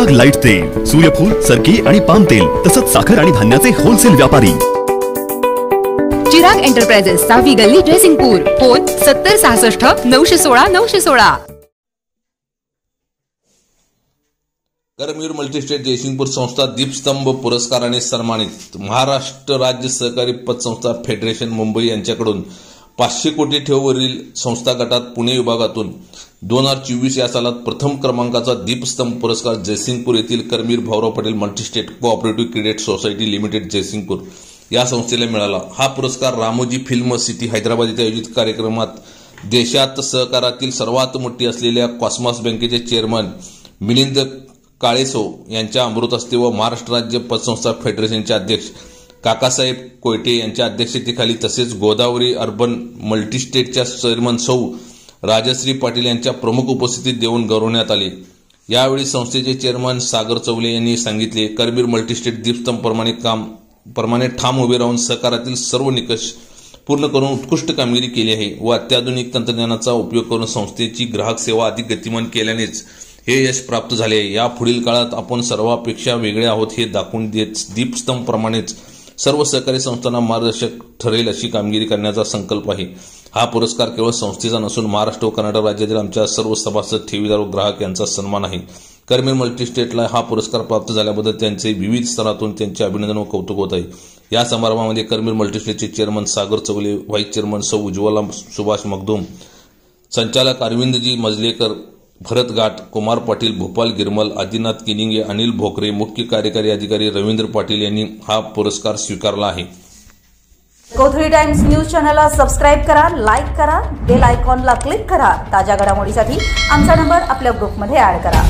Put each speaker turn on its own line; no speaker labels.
Chirag light तेल, सूर्यफूल, सरकी आणि पाम तेल तसंच साखर आणि धान्याचे होलसेल व्यापारी।
चिराग एंटरप्राइजेस, 6वी गल्ली, जयसिंगपूर। फोन 7066 916 916।
कर्मवीर मल्टीस्टेट जयसिंगपूर संस्था दीपस्तंभ पुरस्काराने सन्मानित। महाराष्ट्र राज्य सहकारी पतसंस्था फेडरेशन मुंबई यांच्याकडून 500 कोटी ठेववरील संस्था गटात पुणे विभागातून 2024 या सालात प्रथम क्रमांकाचा दीपस्तंभ पुरस्कार जयसिंगपूर येथील Karmaveer Bhaurao Patel multistate cooperative credit society limited Jaysingpur या संस्थेला मिळाला। हा पुरस्कार रामोजी फिल्म सिटी हैदराबाद येथे आयोजित कार्यक्रमात देशात सहकारातील सर्वात मोठी असलेल्या कॉस्मॉस बँकेचे चेअरमन मिलिंद काळेसो यांच्या अमृतहस्ते व महाराष्ट्र राज्य पतसंस्था फेडरेशनचे अध्यक्ष काकासाहेब कोयटे यांच्या अध्यक्षतेखाली तसेच गोदावरी अर्बन मल्टीस्टेटच्या चेअरमन सौ राजश्री पाटील यांच्या प्रमुख उपस्थितीत देऊन गौरवण्यात आले। यावेळी संस्थेचे चेअरमन सागर चौले यांनी सांगितले, कर्मवीर मल्टीस्टेट दीपस्तंभ ठाम उभे राहून सहकारातील सर्व निकष पूर्ण करून उत्कृष्ट कामगिरी केली आहे व अत्याधुनिक तंत्रज्ञानाचा उपयोग करून संस्थेची ग्राहक सेवा अधिक गतिमान केल्यानेच हे यश प्राप्त झाले। या पुढील काळात आपण सर्वांपेक्षा वेगळे आहोत हे दाखवून देत दीपस्तंभ प्रमाणेच सर्व सहकारी संस्थांना मार्गदर्शक ठरेल अशी कामगिरी करण्याचा संकल्प आहे। हा पुरस्कार केवळ संस्थेचा नसून महाराष्ट्र व कर्नाटक राज्यातील आमच्या सर्व सभासद, ठेवीदार व ग्राहक यांचा सन्मान आहे। कर्मवीर मल्टीस्टेटला हा पुरस्कार प्राप्त झाल्याबद्दल त्यांचे विविध स्तरातून त्यांचे अभिनंदन व कौतुक होत आहे। या समारंभामध्ये कर्मवीर मल्टीस्टेटचे चेअरमन सागर चौले, व्हाईस चेअरमन सौ उज्ज्वला सुभाष मगदूम, संचालक अरविंदजी मजलेकर, भरत घाट, कुमार पाटील, भोपाल गिरमल, आदिनाथ किनिंगे, अनिल भोकरे, मुख्य कार्यकारी अधिकारी रवींद्र पाटील यांनी हा पुरस्कार स्वीकारला आहे।
कोथळी टाइम्स न्यूज चॅनलला सबस्क्राइब करा, लाईक करा, बेल आयकॉनला क्लिक करा। ताज्या घडामोडीसाठी आमचा नंबर आपल्या ग्रुपमध्ये ऍड करा।